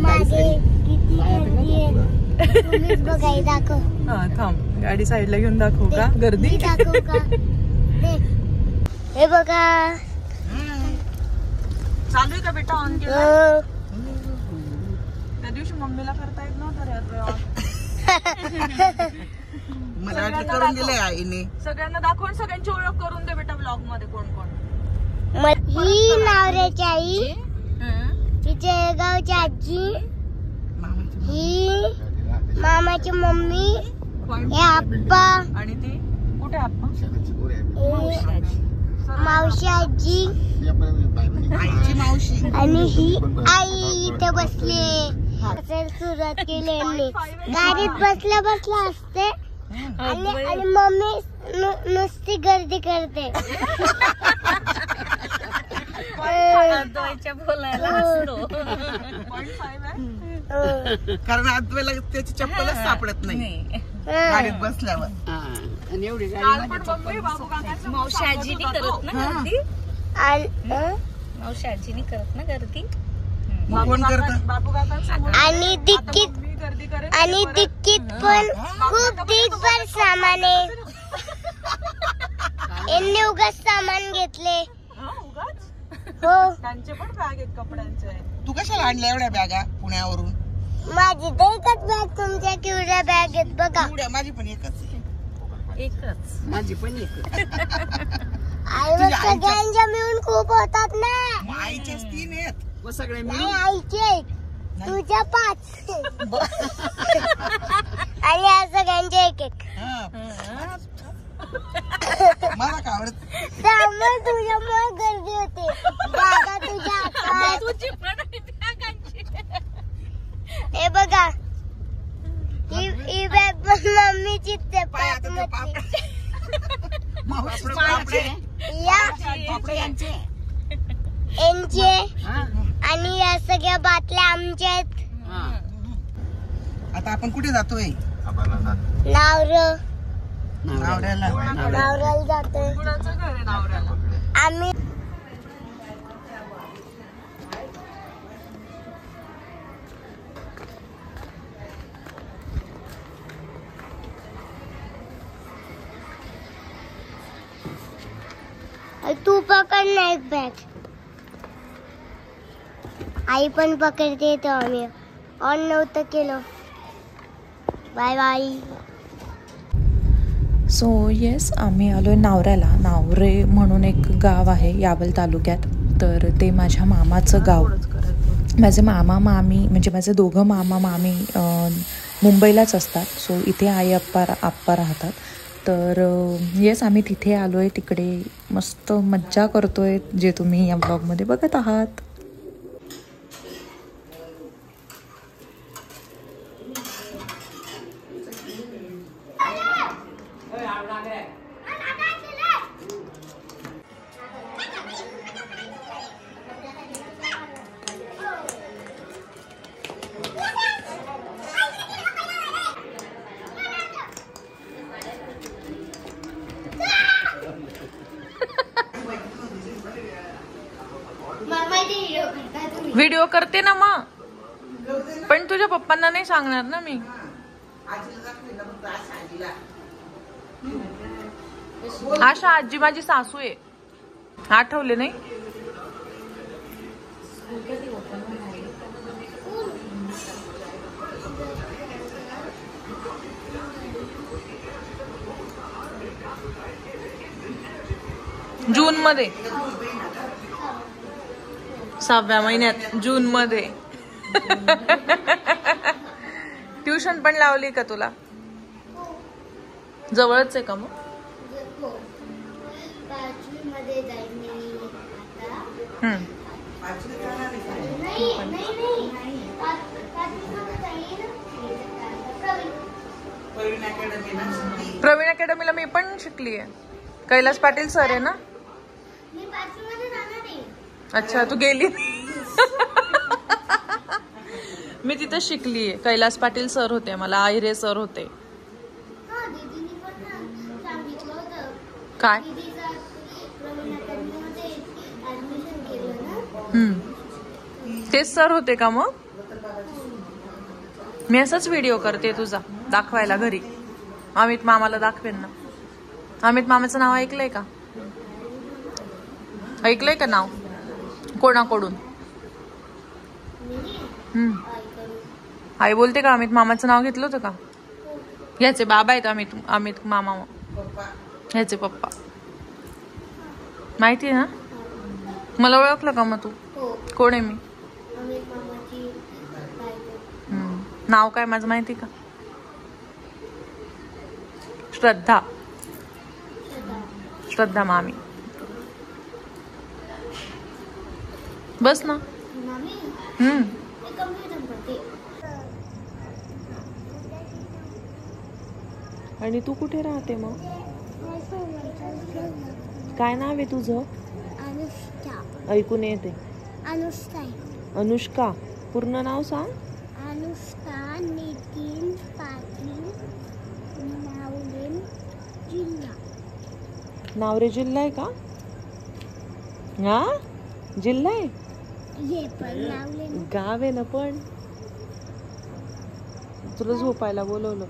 मागे किती गर्दी आहे तुम्हीच बघाय दाखव. हा थांब गाडी साईडला घेऊन दाखवू का गर्दी दाखवू का हे बघा चालू आहे का बेटा ऑन केलं त्या दिवशी मम्मीला करता येत नव्हतं मला करून दिलंय आईने सगळ्यांना दाखवून सगळ्यांची ओळख करून दे बेटा ब्लॉग मध्ये कोण कोण. ही नवऱ्याची आई ही जळगावची आजी ही मामाची मम्मी हे आप्पा आणि ती कुठे आप्पा मावशी आजी आईची मावशी आणि ही आई इथे बसली. सुरुवात केली यांनी गाडीत बसल्या बसल्या असते आणि मम्मी नुसती गर्दी करते. कारण आजवेला त्याची चप्पलच सापडत नाही गाडीत बसल्यावर. मावशी आजीनी करत ना गर्दी मावशी आजीनी करत ना गर्दी कोण करत आणि डिक्कीत पण खूप दिवसभर सामान आहे. यांनी उगाच सामान घेतले. हो त्यांचे पण बॅग आहेत कपड्यांचे. तू कशाला आणल्या एवढ्या बॅगा पुण्यावरून? माझी तर एकच बॅग तुमच्या केवढ्या बॅग आहेत बघा. माझी पण एकच माझी पण आई सगळ्यांच्या मिळून खूप होतात ना. आईच्याच 3 आहेत सगळे आईचे तुझ्या 5 आणि या सगळ्यांचे एक मला का आवडत त्यामुळे तुझ्यामुळे गर्दी होते. बघा तुझ्या हे बघा ही बॅग पण मम्मीचीच यांचे आणि या सगळ्या बाटल्या आमच्या आहेत. आता आपण कुठे जातोय? नावऱ्याला जातोय आम्ही. तू पकड ना एक बॅग. आई पण पकडते तो आम्ही ऑन नव्हतं केलं. Bye bye. सो येस आम्ही आलोय नावऱ्याला. नावरे म्हणून एक गाव आहे यावल तालुक्यात. तर ते माझ्या मामाचं गाव. माझे मामा मामी म्हणजे माझे दोघं मामा मामी मुंबईलाच असतात. सो इथे आई आप्पा राहतात. तर येस आम्ही तिथे आलो आहे. तिकडे मस्त मज्जा करतो आहे जे तुम्ही या ब्लॉगमध्ये बघत आहात. व्हिडिओ करते ना मग, पण तुझ्या पप्पांना नाही सांगणार ना मी. आशा आजी माझी सासू आहे, आठवले नाही? जून मध्ये, 6व्या महिन्यात जून मध्ये. ट्युशन पण लावली का तुला? जवळच आहे का मग? प्रवीण अकॅडमीला मी पण शिकली आहे. कैलास पाटील सर आहे ना? अच्छा, तू गेली? मी तिथे शिकली आहे. कैलास पाटील सर होते, मला आयरे सर होते. काय? तेच सर होते का मग? मी असंच व्हिडिओ करते तुझा दाखवायला घरी. अमित मामाला दाखवेन ना. अमित मामाचं नाव ऐकलंय का? ऐकलंय का नाव कोणाकडून? आई बोलते का अमित मामाचं नाव घेतलं होतं का? ह्याचे बाबा आहेत अमित मामा, ह्याचे पप्पा. माहिती आहे ना? मला ओळखलं का मग तू? कोण आहे मी? नाव काय माझं माहिती का? श्रद्धा. श्रद्धा मामी. बस ना. आणि तू कुठे राहते मग? काय नाव आहे तुझं? अनुष्का. ऐकून येते. अनुष्का. अनुष्का. पूर्ण नाव सांग. अनुष्का नितीन पाटील, नावरे जिल्हा. नावरे जिल्हा आहे का? हा जिल्हा आहे. हे पण नावले गाव आहे ना. पण तुला झोपायला बोलवलं.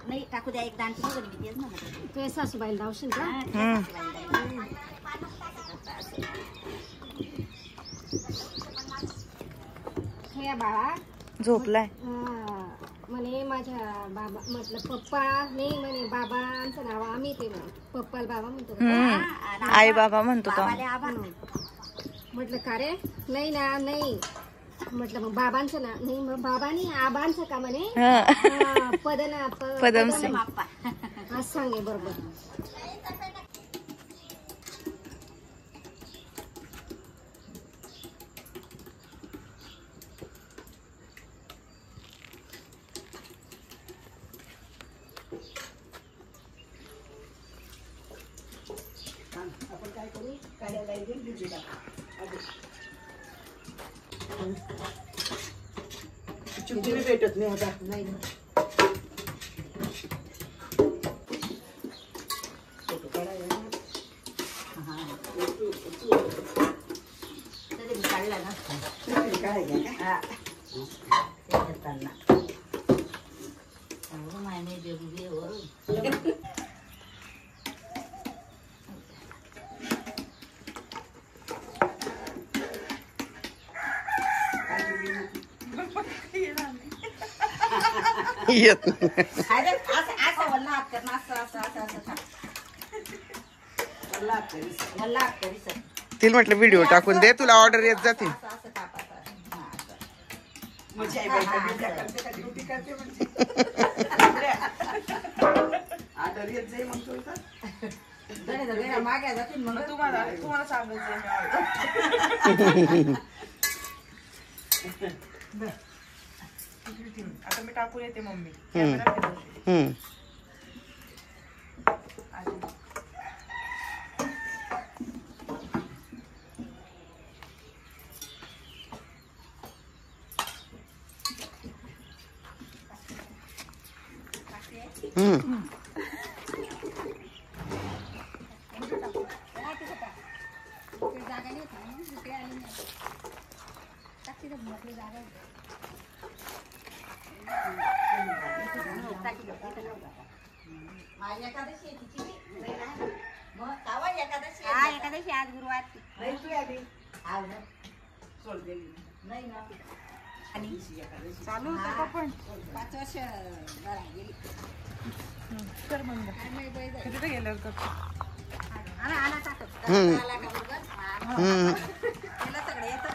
नाही टाकू द्या. एक दान ते सासूबाईला लावशील का? हे बाळा झोपलाय. म्हणे माझ्या बाबा म्हटलं पप्पा नाही म्हणे बाबांचं नाव आम्ही ते म्हणे पप्पाला बाबा म्हणतो. आई बाबा म्हणतो का? म्हटलं का रे? नाही ना. नाही म्हटलं मग बाबांचं ना. नाही मग बाबांनी आबांचं का म्हणे? पदम सिंग आज सांगे बरोबर. आपण काय करू? चिमटी बी भेटत नाही आता. नाही फोटो काढायला काढला ना. काढायला का? मायने बेबी वरून येत तिला म्हटलं व्हिडिओ टाकून दे, तुला ऑर्डर येत जाते. तुम्हाला सांगायचं आता मी टाकून येते मम्मी. एकादशी आज गुरुवार चालू होतं का पण 5 वर्ष गेली तर मग तिथे गेल्यावर करतो आला टाकत आला का बरोबर केलं सगळं येतं